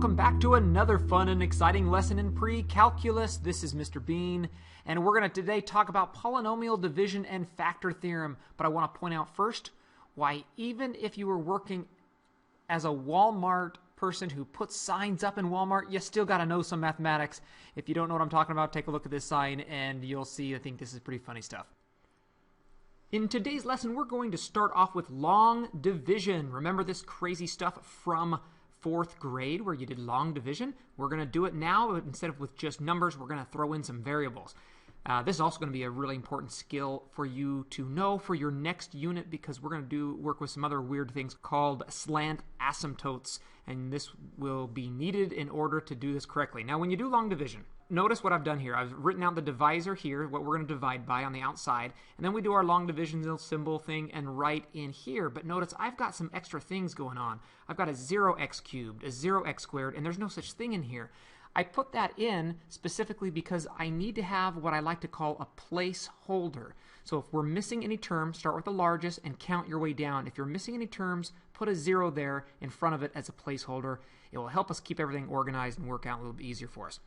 welcome back to another fun and exciting lesson in pre-calculus. This is Mr. Bean, and we're going to today talk about polynomial division and factor theorem. But I want to point out first why even if you were working as a Walmart person who puts signs up in Walmart, you still got to know some mathematics. If you don't know what I'm talking about, take a look at this sign and you'll see I think this is pretty funny stuff. In today's lesson, we're going to start off with long division. Remember this crazy stuff from fourth grade where you did long division? We're going to do it now, but instead of with just numbers, we're going to throw in some variables. This is also going to be a really important skill for you to know for your next unit, because we're going to work with some other weird things called slant asymptotes, and this will be needed in order to do this correctly. Now, when you do long division, notice what I've done here. I've written out the divisor here, what we're going to divide by on the outside, and then we do our long division symbol thing and write in here. But notice I've got some extra things going on. I've got a 0x cubed, a 0x squared, and there's no such thing in here. I put that in specifically because I need to have what I like to call a placeholder. So if we're missing any terms, start with the largest and count your way down. If you're missing any terms, put a 0 there in front of it as a placeholder. It will help us keep everything organized and work out a little bit easier for us.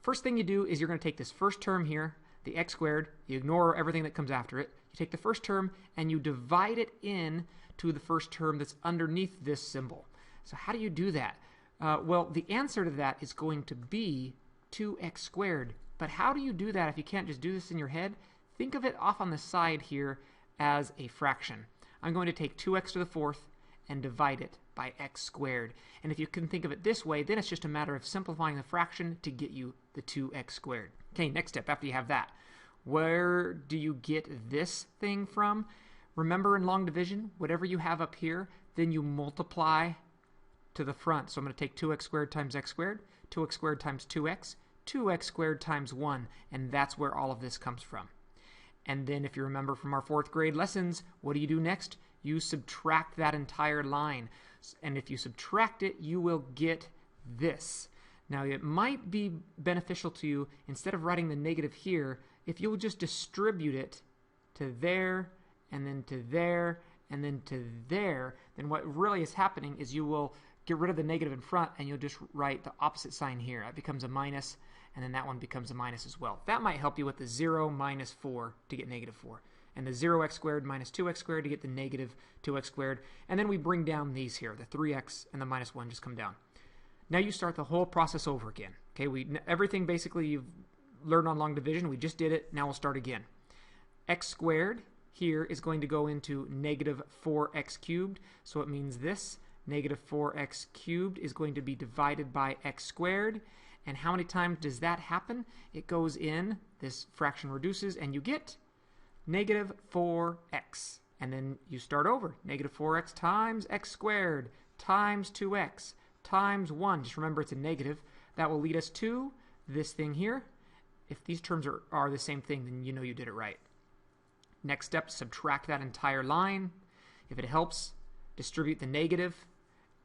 First thing you do is you're going to take this first term here, the x squared, you ignore everything that comes after it. You take the first term and you divide it in to the first term that's underneath this symbol. So how do you do that? Well, the answer to that is going to be 2x squared. But how do you do that if you can't just do this in your head? Think of it off on the side here as a fraction. I'm going to take 2x to the fourth and divide it by x squared. And if you can think of it this way, then it's just a matter of simplifying the fraction to get you the 2x squared. Okay, next step after you have that. Where do you get this thing from? Remember in long division, whatever you have up here, then you multiply to the front. So I'm going to take 2x squared times x squared, 2x squared times 2x, 2x squared times 1, and that's where all of this comes from. And then if you remember from our fourth grade lessons, what do you do next? You subtract that entire line. And if you subtract it, you will get this. Now, it might be beneficial to you, instead of writing the negative here, if you'll just distribute it to there, and then to there, and then to there, then what really is happening is you will get rid of the negative in front, and you'll just write the opposite sign here. That becomes a minus, and then that one becomes a minus as well. That might help you with the 0 minus 4 to get negative 4. And the 0x squared minus 2x squared to get the negative 2x squared. And then we bring down these here. The 3x and the minus 1 just come down. Now you start the whole process over again. Okay, everything basically you've learned on long division, we just did it. Now we'll start again. X squared here is going to go into negative 4x cubed. So it means this. Negative 4x cubed is going to be divided by x squared. And how many times does that happen? It goes in, this fraction reduces, and you get negative 4x. And then you start over. Negative 4x times x squared times 2x times 1. Just remember it's a negative. That will lead us to this thing here. If these terms are the same thing, then you know you did it right. Next step, subtract that entire line. If it helps, distribute the negative,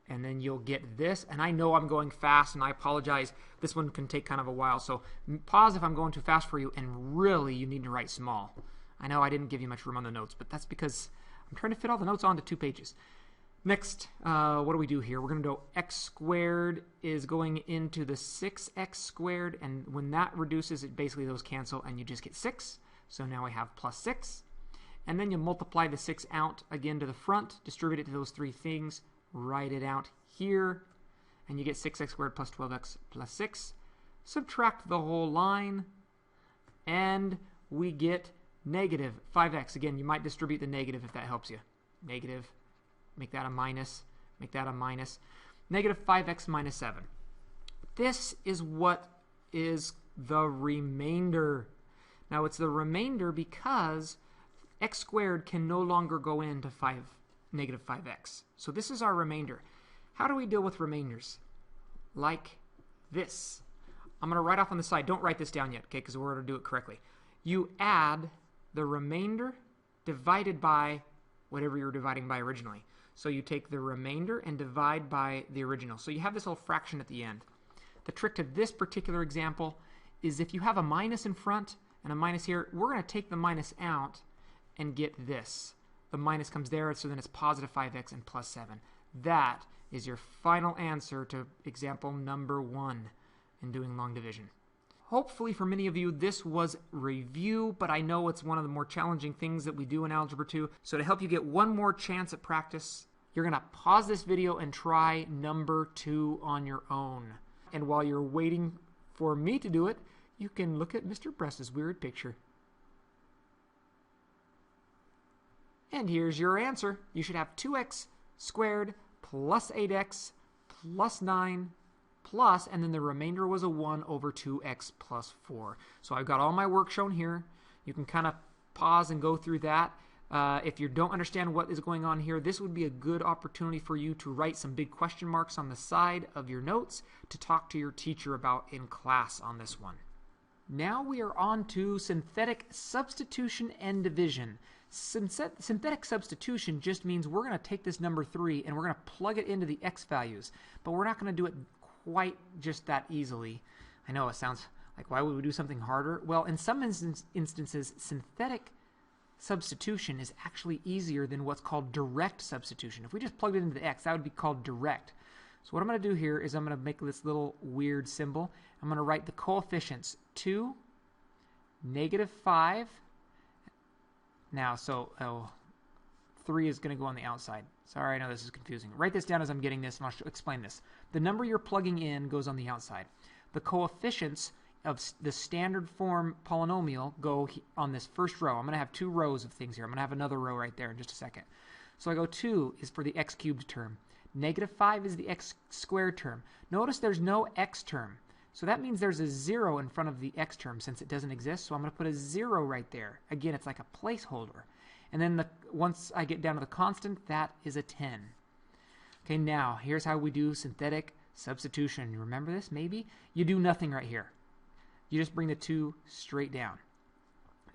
and then you'll get this. And I know I'm going fast, and I apologize. This one can take kind of a while. So pause if I'm going too fast for you, and really you need to write small. I know I didn't give you much room on the notes, but that's because I'm trying to fit all the notes onto 2 pages. Next, what do we do here? We're going to go x squared is going into the 6x squared, and when that reduces, it basically those cancel, and you just get 6. So now we have plus 6. And then you multiply the 6 out again to the front, distribute it to those 3 things, write it out here, and you get 6x squared plus 12x plus 6. Subtract the whole line, and we get negative 5x. Again, you might distribute the negative if that helps you. Negative, make that a minus, make that a minus. Negative 5x minus 7. This is what is the remainder. Now, it's the remainder because x squared can no longer go into negative 5x. So this is our remainder. How do we deal with remainders? Like this. I'm going to write off on the side. Don't write this down yet, okay, because we're going to do it correctly. You add the remainder divided by whatever you were dividing by originally. So you take the remainder and divide by the original. So you have this little fraction at the end. The trick to this particular example is if you have a minus in front and a minus here, we're going to take the minus out and get this. The minus comes there, so then it's positive 5x and plus 7. That is your final answer to example number 1 in doing long division. Hopefully for many of you this was review, but I know it's one of the more challenging things that we do in Algebra 2. So to help you get one more chance at practice, you're going to pause this video and try number 2 on your own. And while you're waiting for me to do it, you can look at Mr. Bress's weird picture. And here's your answer. You should have 2x squared plus 8x plus 9 plus, and then the remainder was a 1 over 2x plus 4. So I've got all my work shown here. You can kind of pause and go through that. If you don't understand what is going on here, this would be a good opportunity for you to write some big question marks on the side of your notes to talk to your teacher about in class on this one. Now we are on to synthetic substitution and division. Synthetic substitution just means we're going to take this number 3 and we're going to plug it into the x values, but we're not going to do it quite just that easily. I know it sounds like, why would we do something harder? Well, in some instances, synthetic substitution is actually easier than what's called direct substitution. If we just plugged it into the x, that would be called direct. So what I'm going to do here is I'm going to make this little weird symbol. I'm going to write the coefficients 2, -5. Now, 3 is going to go on the outside. Sorry, I know this is confusing. Write this down as I'm getting this, and I'll explain this. The number you're plugging in goes on the outside. The coefficients of the standard form polynomial go on this first row. I'm going to have 2 rows of things here. I'm going to have another row right there in just a second. So I go 2 is for the x cubed term. -5 is the x squared term. Notice there's no x term. So that means there's a 0 in front of the x term since it doesn't exist. So I'm going to put a 0 right there. Again, it's like a placeholder. And then once I get down to the constant, that is a 10. Okay, now here's how we do synthetic substitution. You remember this maybe? You do nothing right here. You just bring the 2 straight down.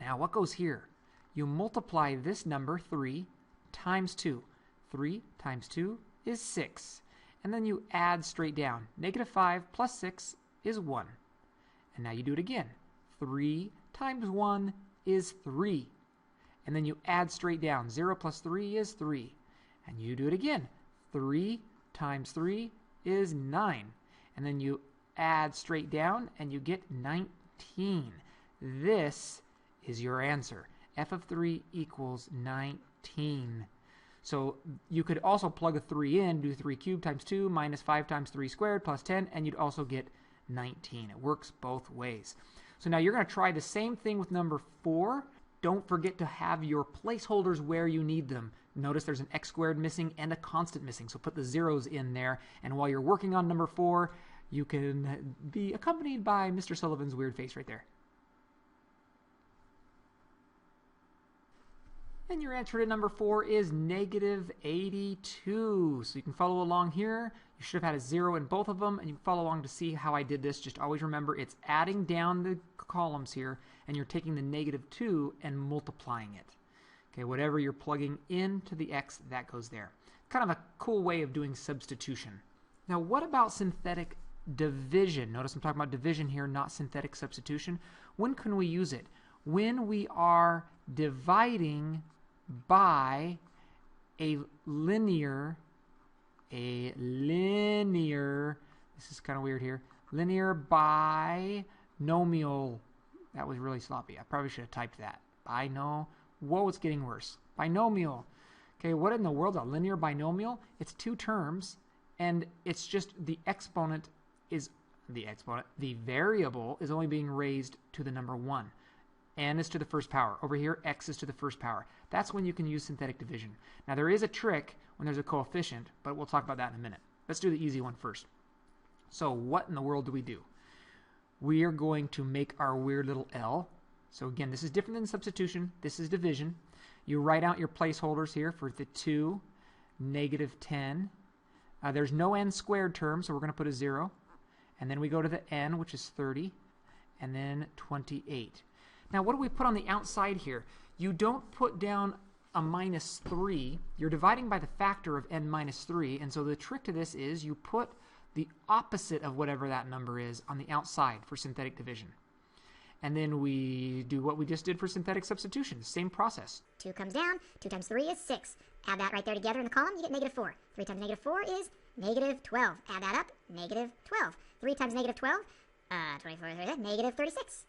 Now what goes here? You multiply this number 3 times 2. 3 times 2 is 6. And then you add straight down. -5 plus 6 is 1. And now you do it again. 3 times 1 is 3. And then you add straight down. 0 plus 3 is 3. And you do it again. 3 times 3 is 9. And then you add straight down and you get 19. This is your answer. F of 3 equals 19. So you could also plug a 3 in, do 3 cubed times 2 minus 5 times 3 squared plus 10, and you'd also get 19. It works both ways. So now you're going to try the same thing with number 4. Don't forget to have your placeholders where you need them. Notice there's an x squared missing and a constant missing, so put the zeros in there. And while you're working on number 4, you can be accompanied by Mr. Sullivan's weird face right there. And your answer to number 4 is -82. So you can follow along here. You should have had a 0 in both of them, and you can follow along to see how I did this. Just always remember it's adding down the columns here, and you're taking the -2 and multiplying it. Okay, whatever you're plugging into the x, that goes there. Kind of a cool way of doing substitution. Now, what about synthetic division? Notice I'm talking about division here, not synthetic substitution. When can we use it? When we are dividing by a linear, this is kind of weird here, linear binomial. That was really sloppy. I probably should have typed that. Whoa, it's getting worse. Binomial. Okay, what in the world is a linear binomial? It's 2 terms, and it's just the exponent is the variable is only being raised to the number 1. N is to the first power. Over here, x is to the first power. That's when you can use synthetic division. Now, there is a trick when there's a coefficient, but we'll talk about that in a minute. Let's do the easy one first. So what in the world do? We are going to make our weird little L. So again, this is different than substitution. This is division. You write out your placeholders here for the 2, -10. There's no n squared term, so we're going to put a 0. And then we go to the n, which is 30, and then 28. Now, what do we put on the outside here? You don't put down a -3. You're dividing by the factor of n minus 3. And so the trick to this is you put the opposite of whatever that number is on the outside for synthetic division. And then we do what we just did for synthetic substitution. Same process. 2 comes down. 2 times 3 is 6. Add that right there together in the column, you get -4. 3 times -4 is negative 12. Add that up, negative 12. 3 times negative 12, 24, negative 36.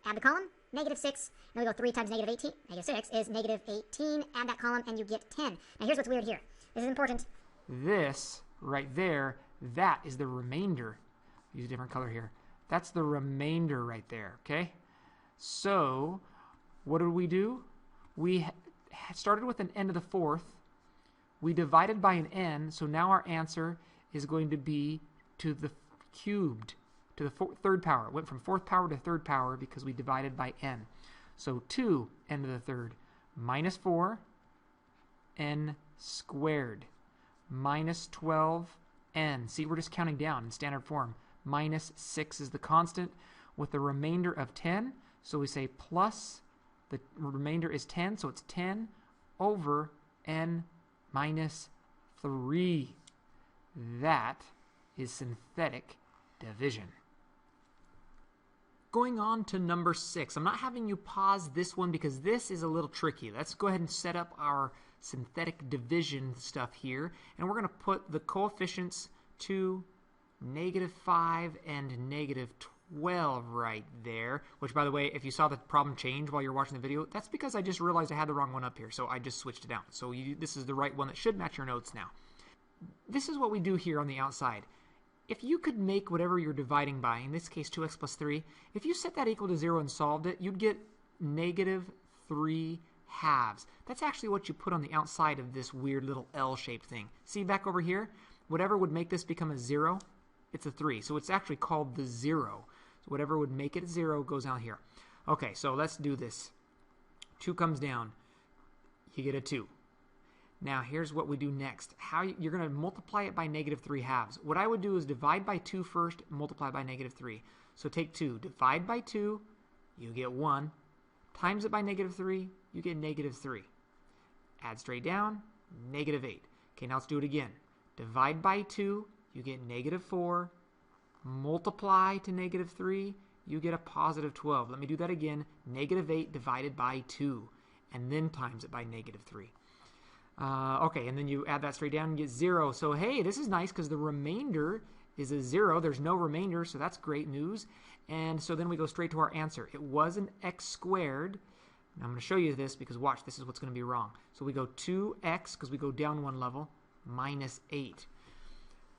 Add the column, negative 6. Then we go 3 times negative 18. Negative 6 is negative 18. Add that column, and you get 10. Now, here's what's weird here. This is important. This right there, that is the remainder. Use a different color here. That's the remainder right there, okay? So, what did we do? We started with an n to the fourth. We divided by an n, so now our answer is going to be to the cubed, to the third power. It went from fourth power to third power because we divided by n. So 2 n to the third minus 4 n squared minus 12 n. See, we're just counting down in standard form. Minus 6 is the constant with the remainder of 10. So we say plus, the remainder is 10, so it's 10 over n minus 3. That is synthetic division. Going on to number 6. I'm not having you pause this one because this is a little tricky. Let's go ahead and set up our synthetic division stuff here. And we're going to put the coefficients to -5 and -12 right there. Which, by the way, if you saw the problem change while you're watching the video, that's because I just realized I had the wrong one up here. So I just switched it out. So this is the right one that should match your notes now. This is what we do here on the outside. If you could make whatever you're dividing by, in this case 2x plus 3, if you set that equal to 0 and solved it, you'd get -3 halves. That's actually what you put on the outside of this weird little L-shaped thing. See back over here? Whatever would make this become a 0, it's a 3. So it's actually called the 0. So whatever would make it a 0 goes out here. Okay, so let's do this. 2 comes down. You get a 2. Now, here's what we do next. You're going to multiply it by -3 halves. What I would do is divide by 2 first, multiply by -3. So take 2, divide by 2, you get 1. Times it by -3, you get -3. Add straight down, -8. Okay, now let's do it again. Divide by 2, you get -4. Multiply to -3, you get a +12. Let me do that again. -8 divided by 2, and then times it by -3. Okay, and then you add that straight down and get 0. So, hey, this is nice because the remainder is a 0. There's no remainder, so that's great news. And so then we go straight to our answer. It was an x squared. Now I'm going to show you this because, watch, this is what's going to be wrong. So we go 2x, because we go down one level, minus 8.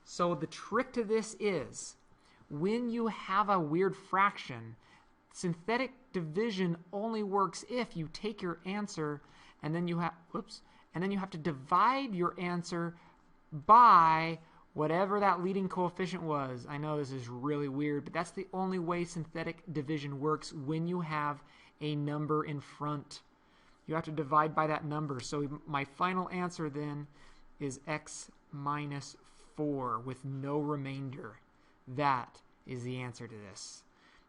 So the trick to this is, when you have a weird fraction, synthetic division only works if you take your answer and then you have, and then you have to divide your answer by whatever that leading coefficient was. I know this is really weird, but that's the only way synthetic division works when you have a number in front. You have to divide by that number. So my final answer then is x minus 4 with no remainder. That is the answer to this.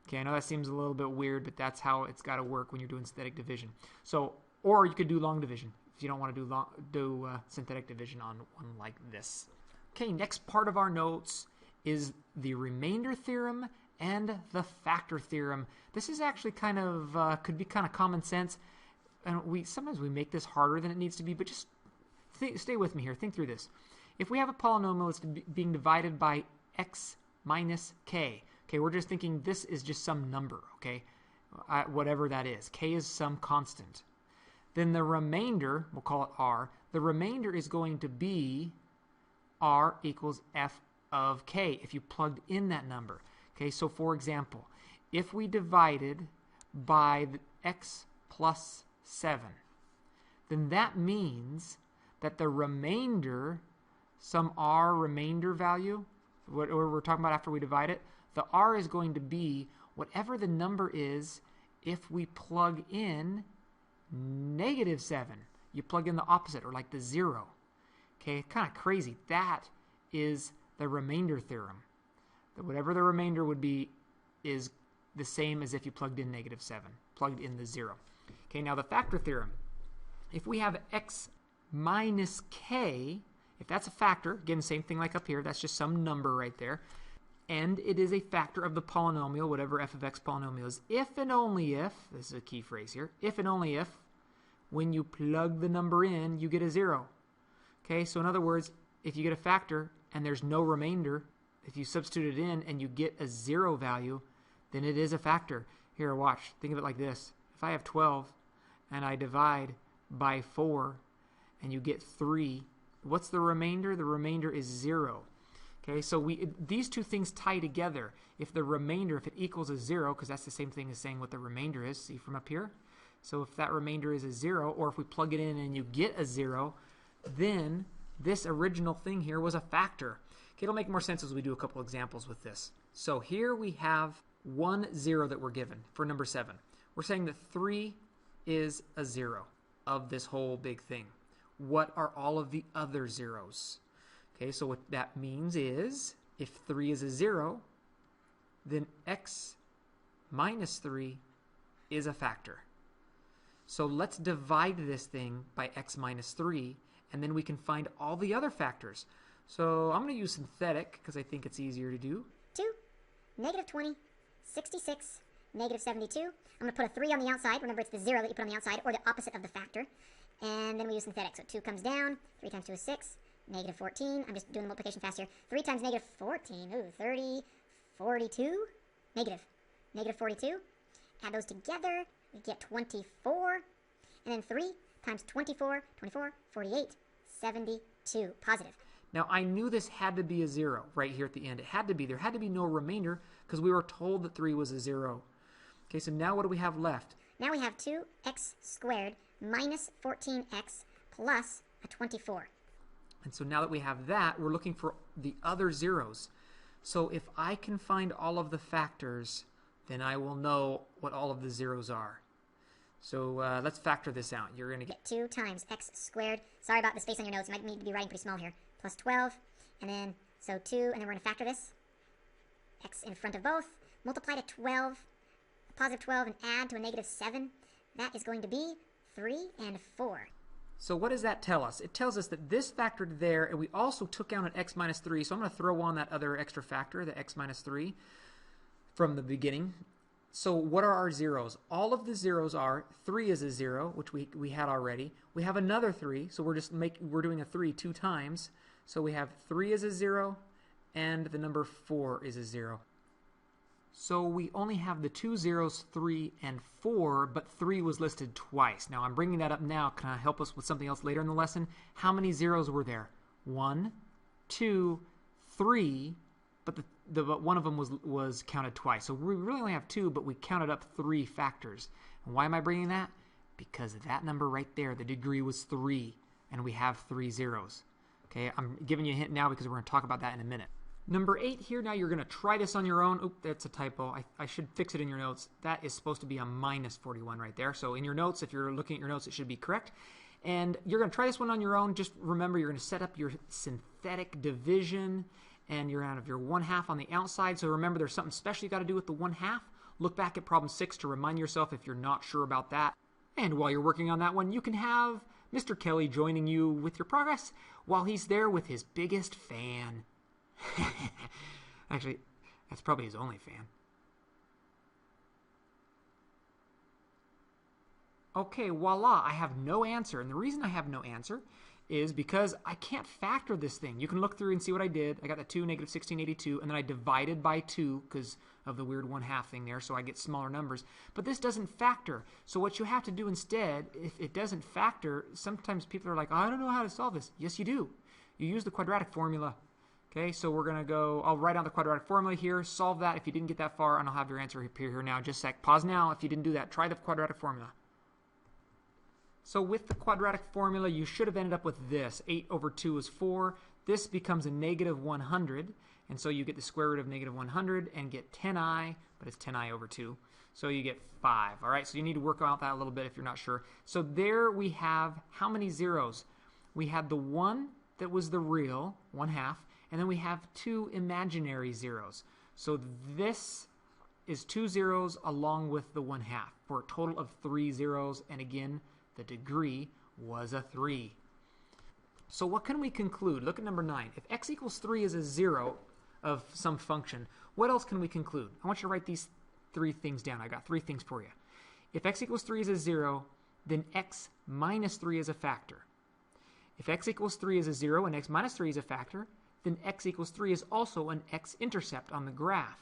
Okay, I know that seems a little bit weird, but that's how it's got to work when you're doing synthetic division. So, or you could do long division if you don't want to do synthetic division on one like this. Okay, next part of our notes is the remainder theorem and the factor theorem. This is actually kind of, could be kind of common sense. And sometimes we make this harder than it needs to be, but just stay with me here. Think through this. If we have a polynomial that's being divided by x minus k, okay, we're just thinking this is just some number, okay, whatever that is. K is some constant. Then the remainder, we'll call it r, the remainder is going to be r equals f of k if you plugged in that number. Okay, so for example, if we divided by the x plus 7, then that means that the remainder, some r remainder value, what we're talking about after we divide it, the r is going to be whatever the number is if we plug in -7. You plug in the opposite, or like the 0. Okay, kind of crazy. That is the remainder theorem. That whatever the remainder would be is the same as if you plugged in -7, plugged in the 0. Okay, now the factor theorem. If we have x minus k, if that's a factor, again, same thing like up here, that's just some number right there, and it is a factor of the polynomial, whatever f of x polynomial is, if and only if, this is a key phrase here, if and only if, when you plug the number in, you get a 0. Okay, so in other words, if you get a factor and there's no remainder, if you substitute it in and you get a 0 value, then it is a factor. Here, watch. Think of it like this. If I have 12 and I divide by 4 and you get 3, what's the remainder? The remainder is 0. Okay, so these two things tie together. If the remainder, if it equals a 0, because that's the same thing as saying what the remainder is, see from up here? So if that remainder is a 0, or if we plug it in and you get a 0, then this original thing here was a factor. Okay, it'll make more sense as we do a couple examples with this. So here we have 1 0 that we're given for number 7. We're saying that 3 is a 0 of this whole big thing. What are all of the other zeros? Okay, so what that means is if 3 is a 0, then x minus 3 is a factor. So let's divide this thing by x minus 3, and then we can find all the other factors. So I'm going to use synthetic because I think it's easier to do. 2, negative 20, 66, negative 72. I'm going to put a 3 on the outside. Remember, it's the 0 that you put on the outside, or the opposite of the factor. And then we use synthetic. So 2 comes down, 3 times 2 is 6, negative 14. I'm just doing the multiplication fast here. 3 times negative 14, ooh, 30, 42, negative 42. Add those together, we get 24. And then 3 times 24, 48, 72, positive. Now, I knew this had to be a 0 right here at the end. It had to be. There had to be no remainder because we were told that 3 was a 0. Okay, so now what do we have left? Now we have 2x squared minus 14x plus a 24. And so now that we have that, we're looking for the other zeros. So if I can find all of the factors, then I will know what all of the zeros are. So let's factor this out. You're going to get 2 times x squared. Sorry about the space on your notes. You might need to be writing pretty small here. Plus 12. And then, so 2, and then we're going to factor this. X in front of both. Multiply to 12, a positive 12, and add to a negative 7. That is going to be 3 and 4. So what does that tell us? It tells us that this factored there, and we also took out an x minus 3. So I'm going to throw on that other extra factor, the x minus 3, from the beginning. So what are our zeros? All of the zeros are 3 is a 0, which we had already. We have another 3, so we're doing a 3 2 times. So we have 3 is a 0, and the number 4 is a 0. So we only have the two zeros, 3 and 4, but 3 was listed twice. Now I'm bringing that up now. Can I help us with something else later in the lesson? How many zeros were there? 1, 2, 3, but one of them was counted twice. So we really only have 2, but we counted up 3 factors. And why am I bringing that? Because that number right there, the degree was 3, and we have 3 zeros. Okay, I'm giving you a hint now because we're going to talk about that in a minute. Number 8 here, now you're going to try this on your own. Oop, that's a typo. I should fix it in your notes. That is supposed to be a minus 41 right there. So in your notes, if you're looking at your notes, it should be correct. And you're going to try this one on your own. Just remember, you're going to set up your synthetic division, and you're out of your 1/2 on the outside. So remember, there's something special you got to do with the 1/2. Look back at problem 6 to remind yourself if you're not sure about that. And while you're working on that one, you can have Mr. Kelly joining you with your progress while he's there with his biggest fan. Actually, that's probably his only fan. Okay, voila, I have no answer. And the reason I have no answer is because I can't factor this thing. You can look through and see what I did. I got the 2, negative 1682, and then I divided by 2 because of the weird 1/2 thing there, so I get smaller numbers. But this doesn't factor. So what you have to do instead, if it doesn't factor, sometimes people are like, I don't know how to solve this. Yes, you do. You use the quadratic formula. Okay, so we're going to go, I'll write down the quadratic formula here, solve that if you didn't get that far, and I'll have your answer appear here now. Just a sec. Pause now if you didn't do that. Try the quadratic formula. So with the quadratic formula, you should have ended up with this. 8 over 2 is 4. This becomes a negative 100, and so you get the square root of negative 100 and get 10i, but it's 10i over 2. So you get 5. All right, so you need to work out that a little bit if you're not sure. So there we have how many zeros? We had the 1 that was the real, 1/2, and then we have 2 imaginary zeros. So this is 2 zeros along with the 1/2 for a total of 3 zeros. And again, the degree was a 3. So what can we conclude? Look at number 9. If x equals 3 is a 0 of some function, what else can we conclude? I want you to write these 3 things down. I got 3 things for you. If x equals 3 is a 0, then x minus 3 is a factor. If x equals 3 is a 0 and x minus 3 is a factor, then x equals 3 is also an x-intercept on the graph.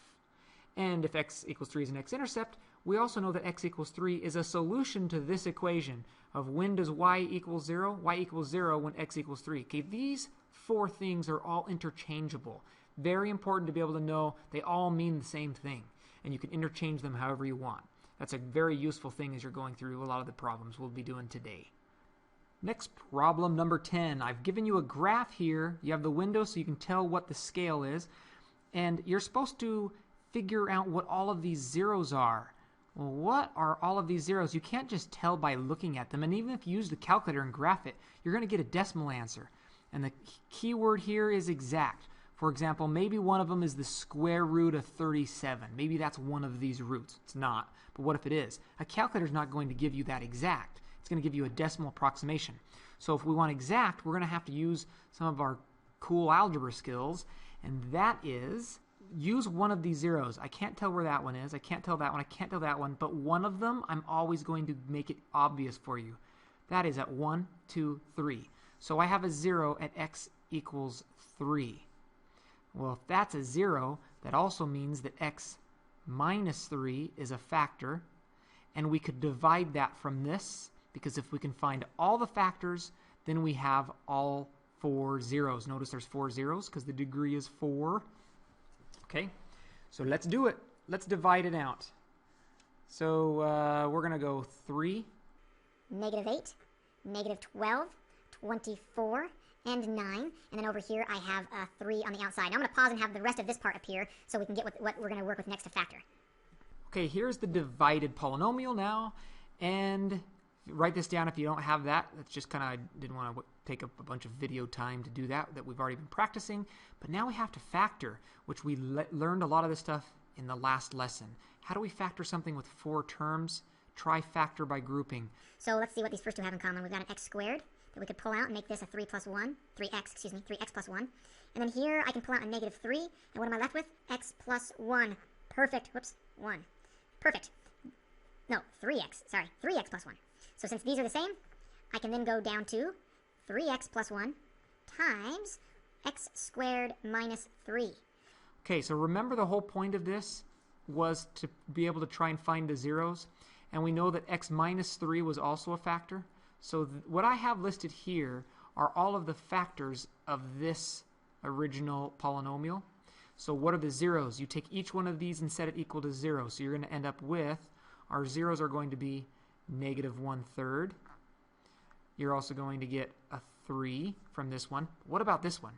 And if x equals 3 is an x-intercept, we also know that x equals 3 is a solution to this equation of when does y equal 0? Y equals 0 when x equals 3. Okay, these four things are all interchangeable. Very important to be able to know they all mean the same thing, and you can interchange them however you want. That's a very useful thing as you're going through a lot of the problems we'll be doing today. Next, problem number 10. I've given you a graph here. You have the window so you can tell what the scale is, and you're supposed to figure out what all of these zeros are. Well, what are all of these zeros? You can't just tell by looking at them, and even if you use the calculator and graph it, you're going to get a decimal answer. And the key word here is exact. For example, maybe one of them is the square root of 37. Maybe that's one of these roots. It's not, but what if it is? A calculator is not going to give you that exact. It's going to give you a decimal approximation. So if we want exact, we're going to have to use some of our cool algebra skills, and that is use one of these zeros. I can't tell where that one is. I can't tell that one. I can't tell that one, but one of them I'm always going to make it obvious for you. That is at 1, 2, 3. So I have a 0 at x equals 3. Well, if that's a 0, that also means that x minus 3 is a factor, and we could divide that from this, because if we can find all the factors, then we have all 4 zeros. Notice there's 4 zeros because the degree is 4. Okay, so let's do it. Let's divide it out. So we're going to go 3. -8, -12, 24, and 9. And then over here I have a 3 on the outside. Now I'm going to pause and have the rest of this part appear so we can get what we're going to work with next to factor. Okay, here's the divided polynomial now. And write this down if you don't have that. That's just kind of, I didn't want to take up a bunch of video time to do that we've already been practicing. But now we have to factor, which we learned a lot of this stuff in the last lesson. How do we factor something with 4 terms? Try factor by grouping. So let's see what these first two have in common. We've got an x squared that we could pull out and make this a 3 plus 1. 3x plus 1. And then here I can pull out a -3. And what am I left with? X plus 1. Perfect. Whoops. 1. Perfect. No, 3x. Sorry, 3x plus 1. So since these are the same, I can then go down to 3x plus 1 times x squared minus 3. Okay, so remember the whole point of this was to be able to try and find the zeros. And we know that x minus 3 was also a factor. So what I have listed here are all of the factors of this original polynomial. So what are the zeros? You take each one of these and set it equal to 0. So you're going to end up with, our zeros are going to be -1/3. You're also going to get a 3 from this one. What about this one?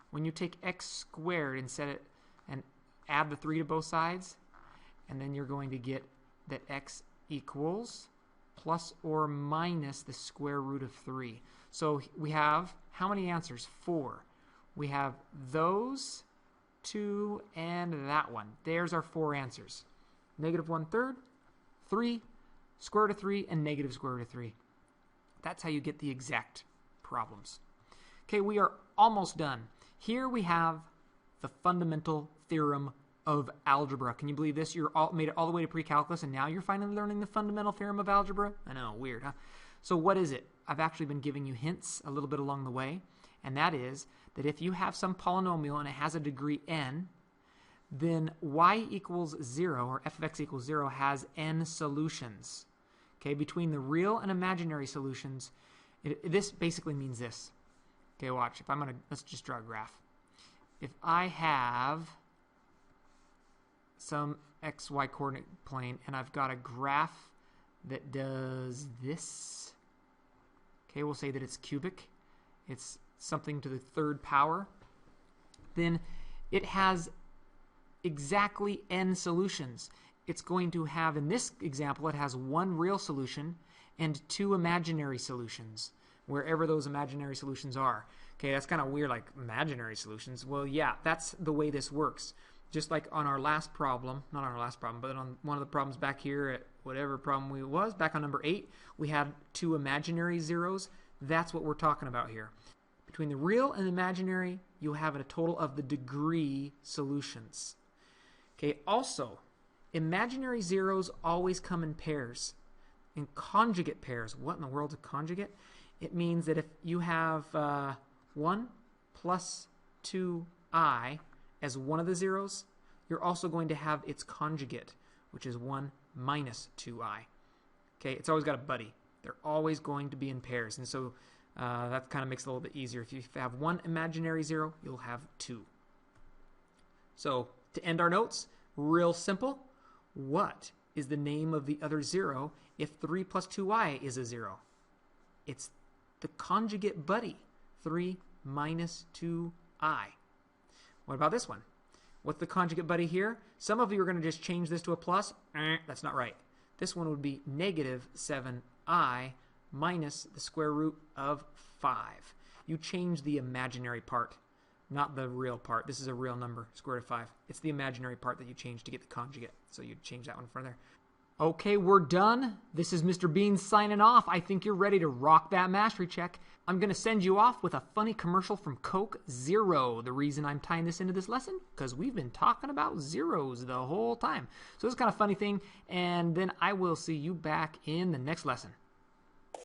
When you take x squared and set it and add the 3 to both sides, and then you're going to get that x equals plus or minus the square root of 3. So we have how many answers? 4. We have those 2 and that one. There's our 4 answers. -1/3, 3, square root of 3, and negative square root of 3. That's how you get the exact problems. Okay, we are almost done. Here we have the fundamental theorem of algebra. Can you believe this? Made it all the way to pre-calculus, and now you're finally learning the fundamental theorem of algebra? I know, weird, huh? So what is it? I've actually been giving you hints a little bit along the way, and that is that if you have some polynomial and it has a degree n, then y equals 0, or f of x equals 0, has n solutions. Okay, between the real and imaginary solutions, this basically means this. Okay, watch. If I'm going to, let's just draw a graph. If I have some xy coordinate plane and I've got a graph that does this, okay, we'll say that it's cubic, it's something to the 3rd power, then it has exactly n solutions. It's going to have, in this example, it has 1 real solution and 2 imaginary solutions, wherever those imaginary solutions are. Okay, that's kind of weird, like imaginary solutions. Well, yeah, that's the way this works. Just like on our last problem, not on our last problem, but on one of the problems back here at whatever problem we was, back on number 8, we had 2 imaginary zeros. That's what we're talking about here. Between the real and imaginary, you have a total of the degree solutions. Okay, also, imaginary zeros always come in pairs, in conjugate pairs. What in the world's a conjugate? It means that if you have 1 plus 2i as one of the zeros, you're also going to have its conjugate, which is 1 minus 2i. Okay, it's always got a buddy. They're always going to be in pairs, and so that kind of makes it a little bit easier. If you have one imaginary zero, you'll have 2. So to end our notes, real simple. What is the name of the other zero if 3 plus 2i is a 0? It's the conjugate buddy, 3 minus 2i. What about this one? What's the conjugate buddy here? Some of you are going to just change this to a plus. That's not right. This one would be negative 7i minus the square root of 5. You change the imaginary part, not the real part. This is a real number, square root of 5. It's the imaginary part that you change to get the conjugate. So you change that one for there. Okay, we're done. This is Mr. Bean signing off. I think you're ready to rock that mastery check. I'm going to send you off with a funny commercial from Coke Zero. The reason I'm tying this into this lesson, because we've been talking about zeros the whole time. So it's kind of funny thing, and then I will see you back in the next lesson.